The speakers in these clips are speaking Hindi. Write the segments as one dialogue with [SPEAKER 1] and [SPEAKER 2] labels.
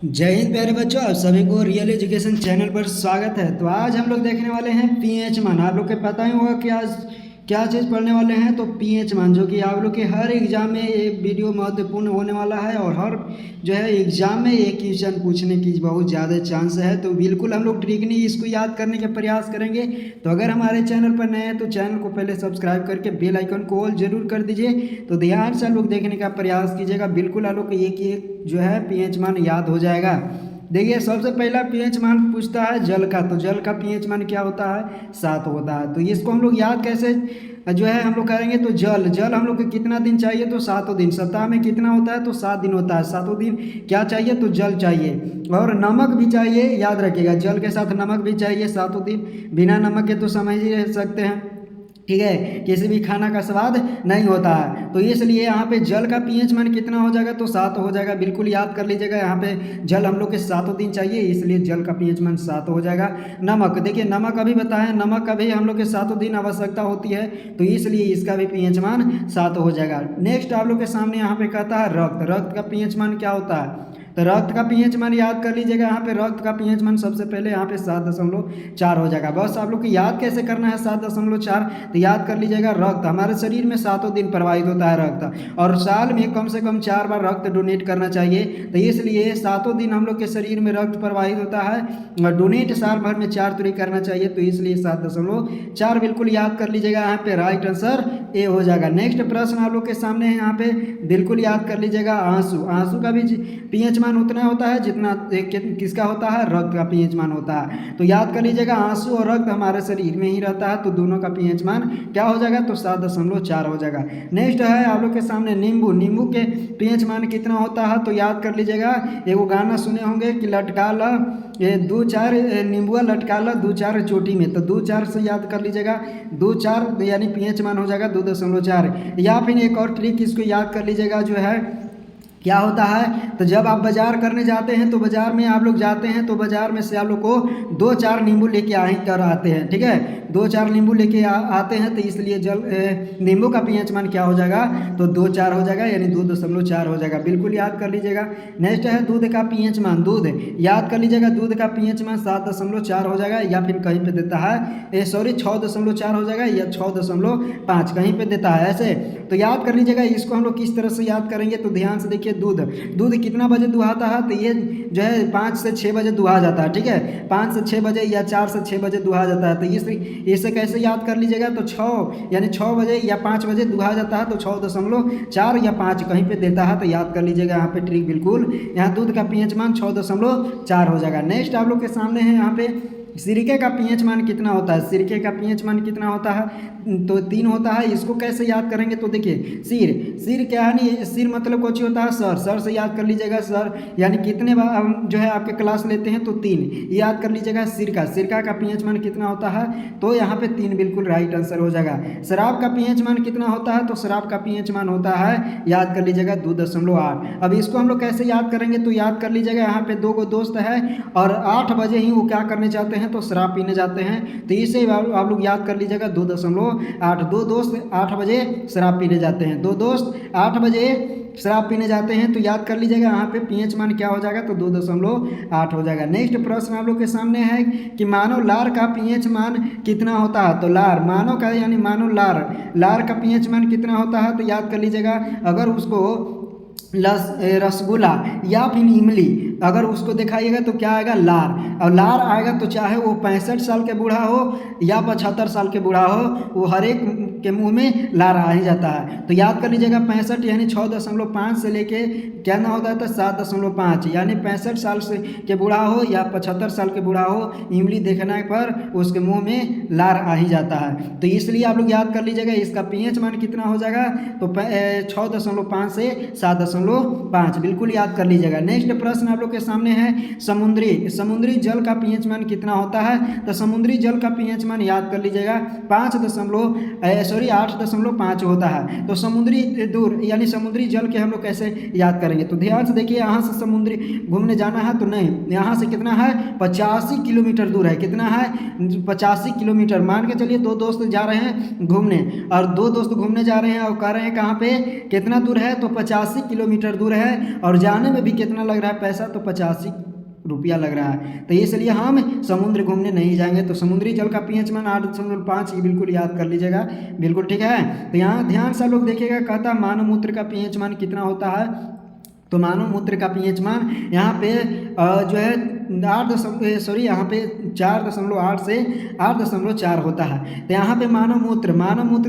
[SPEAKER 1] जय हिंद प्यारे बच्चों, आप सभी को रियल एजुकेशन चैनल पर स्वागत है। तो आज हम लोग देखने वाले हैं पीएच मान। आप लोग को पता ही होगा कि आज क्या चीज़ पढ़ने वाले हैं, तो पीएच मान, जो कि आप लोग के हर एग्जाम में ये वीडियो महत्वपूर्ण होने वाला है और हर जो है एग्जाम में ये क्वेश्चन पूछने की बहुत ज़्यादा चांस है। तो बिल्कुल हम लोग ट्रिक नहीं इसको याद करने का प्रयास करेंगे। तो अगर हमारे चैनल पर नए हैं तो चैनल को पहले सब्सक्राइब करके बेल आइकन को ऑल जरूर कर दीजिए। तो ध्यान से आप लोग देखने का प्रयास कीजिएगा, बिल्कुल आप लोग को एक जो है पीएच मान याद हो जाएगा। देखिए, सबसे पहला पीएच मान पूछता है जल का। तो जल का पीएच मान क्या होता है? 7 होता है। तो इसको हम लोग याद कैसे जो है हम लोग करेंगे? तो जल जल हम लोग को कितना दिन चाहिए? तो 7 दिन। सप्ताह में कितना होता है? तो 7 दिन होता है। 7 दिन क्या चाहिए? तो जल चाहिए और नमक भी चाहिए। याद रखिएगा, जल के साथ नमक भी चाहिए 7 दिन। बिना नमक के तो समझ ही रह सकते हैं, ठीक है, किसी भी खाना का स्वाद नहीं होता है। तो इसलिए यहाँ पे जल का पीएच मान कितना हो जाएगा? तो 7 हो जाएगा। बिल्कुल याद कर लीजिएगा, यहाँ पे जल हम लोग के 7 दिन चाहिए, इसलिए जल का पीएच मान 7 हो जाएगा। नमक, देखिए नमक अभी बताएं, नमक का भी हम लोग के 7 दिन आवश्यकता होती है, तो इसलिए इसका भी पीएच मान 7 हो जाएगा। नेक्स्ट आप लोग के सामने यहाँ पे कहता है रक्त। रक्त का पीएच मान क्या होता है? तो रक्त का पीएच मान याद कर लीजिएगा। यहाँ पे रक्त का पीएच मान सबसे पहले यहाँ पे 7.4 हो जाएगा। बस आप लोग को याद कैसे करना है 7.4? तो याद कर लीजिएगा, रक्त हमारे शरीर में 7 दिन प्रवाहित होता है रक्त, और साल में कम से कम 4 बार रक्त डोनेट करना चाहिए। तो इसलिए 7 दिन हम लोग के शरीर में रक्त प्रवाहित होता है और डोनेट साल भर में 4 तरीके करना चाहिए, तो इसलिए 7.4 बिल्कुल याद कर लीजिएगा। यहाँ पे राइट आंसर ए हो जाएगा। नेक्स्ट प्रश्न आप लोग के सामने है, यहाँ पे बिल्कुल याद कर लीजिएगा आंसू। आंसू का भी पीएच मान उतना होता है जितना किसका होता है? रक्त का पीएच मान होता है। तो याद कर लीजिएगा, आंसू और रक्त हमारे शरीर में ही रहता है, तो दोनों का पीएच मान क्या हो जाएगा? तो 7.4 हो जाएगा। नेक्स्ट है आप लोग के सामने नींबू। नींबू के पीएच मान कितना होता है? तो याद कर लीजिएगा, एगो गाना सुने होंगे कि लटका ला ये 2-4 नींबुआ लटका ला 2-4 चोटी में। तो 2-4 से याद कर लीजिएगा, 2-4 यानी पीएच मान हो जाएगा 2.4। या फिर एक और ट्रिक इसको याद कर लीजिएगा, जो है क्या होता है? तो जब आप बाजार करने जाते हैं, तो बाजार में आप लोग जाते हैं, तो बाजार में से आप लोग को 2-4 नींबू लेके आते हैं, ठीक है, 2-4 नींबू लेके आते हैं, तो इसलिए नींबू का पीएच मान क्या हो जाएगा? तो 2-4 हो जाएगा, यानी 2.4 हो जाएगा। बिल्कुल याद कर लीजिएगा। नेक्स्ट है दूध का पीएच मान। दूध याद कर लीजिएगा, दूध का पीएच मान 7.4 हो जाएगा, या फिर कहीं पे देता है 6.4 हो जाएगा, या 6.5 कहीं पे देता है ऐसे। तो याद कर लीजिएगा, इसको हम लोग किस तरह से याद करेंगे? तो ध्यान से देखिए, दूध दूध कितना बजे दुहाता है? तो ये जो है 5 से 6 बजे दुहा जाता है, ठीक है, 5 से 6 बजे या 4 से 6 बजे दुहा जाता है। तो इसे कैसे याद कर लीजिएगा? तो 6 यानी 6 बजे या 5 बजे दुहा जाता है, तो 6.4 या 5 कहीं पे देता है, तो याद कर लीजिएगा। यहाँ पे ट्रिक बिल्कुल, यहाँ दूध का पीएच मान 6.4 हो जाएगा। नेक्स्ट आप लोग के सामने है यहाँ पे सिरके का पीएच मान कितना होता है? सिरके का पीएच मान कितना होता है? तो 3 होता है। इसको कैसे याद करेंगे? तो देखिए, सिर सिर क्या है? नहीं, सिर मतलब कुछ होता है सर। सर से याद कर लीजिएगा, सर यानी कितने बार जो है आपके क्लास लेते हैं? तो 3 याद कर लीजिएगा। सिरका का पीएच मान कितना होता है? तो यहाँ पे 3 बिल्कुल राइट आंसर हो जाएगा। शराब का पीएच मान कितना होता है? तो शराब का पीएच मान होता है, याद कर लीजिएगा, 2.8। अब इसको हम लोग कैसे याद करेंगे? तो याद कर लीजिएगा, यहाँ पे 2 दोस्त है और 8 बजे ही वो क्या करने जाते हैं? तो शराब पीने जाते हैं, तो इसे आप लोग याद कर लीजिएगा 2.8। 2 दोस्त 8 बजे शराब पीने जाते हैं, 2 दोस्त 8 बजे शराब पीने जाते हैं, तो याद कर लीजिएगा यहाँ पे पीएच मान क्या हो जाएगा? तो 2.8 हो जाएगा। नेक्स्ट प्रश्न आप लोग के सामने है कि मानव लार का पीएच मान कितना होता है? तो लार मानव का यानी मानव लार का पीएच मान कितना होता है? तो याद कर लीजिएगा, अगर उसको रसगुल्ला या फिर इमली अगर उसको दिखाइएगा तो क्या आएगा? लार। और लार आएगा तो चाहे वो 65 साल के बूढ़ा हो या 75 साल के बूढ़ा हो, वो हर एक के मुंह में लार आ ही जाता है। तो याद कर लीजिएगा, 65 यानी 6.5 से लेके क्या ना होता था? 7.5, यानी 65 साल से के बूढ़ा हो या 75 साल के बूढ़ा हो, इमली देखने पर उसके मुंह में लार आ ही जाता है। तो इसलिए आप लोग याद कर लीजिएगा, इसका पीएच मान कितना हो जाएगा? तो 6.5 से 7.5 बिल्कुल याद कर लीजिएगा। नेक्स्ट प्रश्न आप लोग के सामने है समुद्री जल का पीएच मान कितना होता है? तो समुद्री जल का पीएच मान याद कर लीजिएगा सॉरी 8.5 होता है। तो समुद्री दूर यानी समुद्री जल के हम लोग कैसे याद करेंगे, तो ध्यान से देखिए, यहाँ से समुद्री घूमने जाना है तो नहीं, यहाँ से कितना है 85 किलोमीटर दूर है, कितना है 85 किलोमीटर। मान के चलिए दो दोस्त जा रहे हैं घूमने, और दो दोस्त घूमने जा रहे हैं और कह रहे हैं कहाँ पे कितना दूर है, तो 85 किलोमीटर दूर है, और जाने में भी कितना लग रहा है पैसा, तो 85 रुपया लग रहा है। तो इसलिए हम समुद्र घूमने नहीं जाएंगे। तो समुद्री जल का पीएच मान 8.5 ये बिल्कुल याद कर लीजिएगा, बिल्कुल ठीक है। तो यहाँ ध्यान से लोग देखिएगा, कहता मानव मूत्र का पीएच मान कितना होता है, तो मानव मूत्र का पीएच मान यहाँ पे जो है 4.8 से 8.4 होता है। तो यहाँ पे मानव मूत्र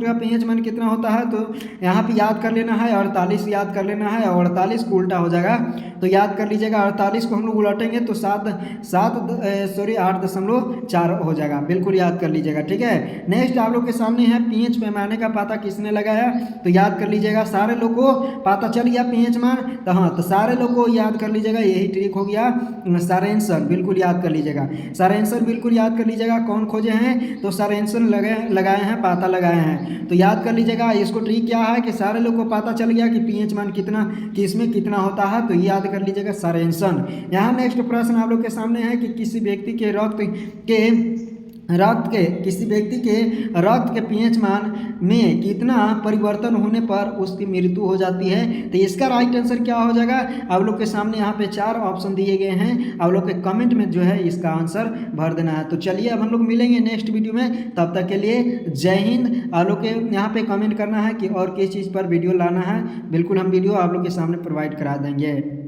[SPEAKER 1] का पीएच मान कितना होता है, तो यहाँ पे याद कर लेना है 48 याद कर लेना है, और 48 को उल्टा हो जाएगा तो याद कर लीजिएगा, 48 को हम लोग उलटेंगे तो 8.4 हो जाएगा, बिल्कुल याद कर लीजिएगा, ठीक है। नेक्स्ट आप लोग के सामने है पीएच पैमाने का पता किसने लगाया, तो याद कर लीजिएगा, सारे लोग को पता चल गया पीएच मान, तो हाँ तो सारे लोग को याद कर लीजिएगा, यही ट्रिक हो गया। सारेंसर बिल्कुल याद कर लीजिएगा, सारेंसर बिल्कुल याद कर लीजिएगा, कौन खोजे हैं, तो सारेंसर लगाए हैं, पता लगाए हैं, तो याद कर लीजिएगा। इसको ट्रिक क्या है कि सारे लोग को पता चल गया कि पीएच मान कितना किसमें कितना होता है, तो याद कर लीजिएगा सारेंसन। यहाँ नेक्स्ट प्रश्न आप लोग के सामने है कि किसी व्यक्ति के रक्त के पीएच मान में कितना परिवर्तन होने पर उसकी मृत्यु हो जाती है, तो इसका राइट आंसर क्या हो जाएगा, आप लोग के सामने यहाँ पे 4 ऑप्शन दिए गए हैं, आप लोग के कमेंट में जो है इसका आंसर भर देना है। तो चलिए अब हम लोग मिलेंगे नेक्स्ट वीडियो में, तब तक के लिए जय हिंद। आप लोग के यहाँ पे कमेंट करना है कि और किस चीज़ पर वीडियो लाना है, बिल्कुल हम वीडियो आप लोग के सामने प्रोवाइड करा देंगे।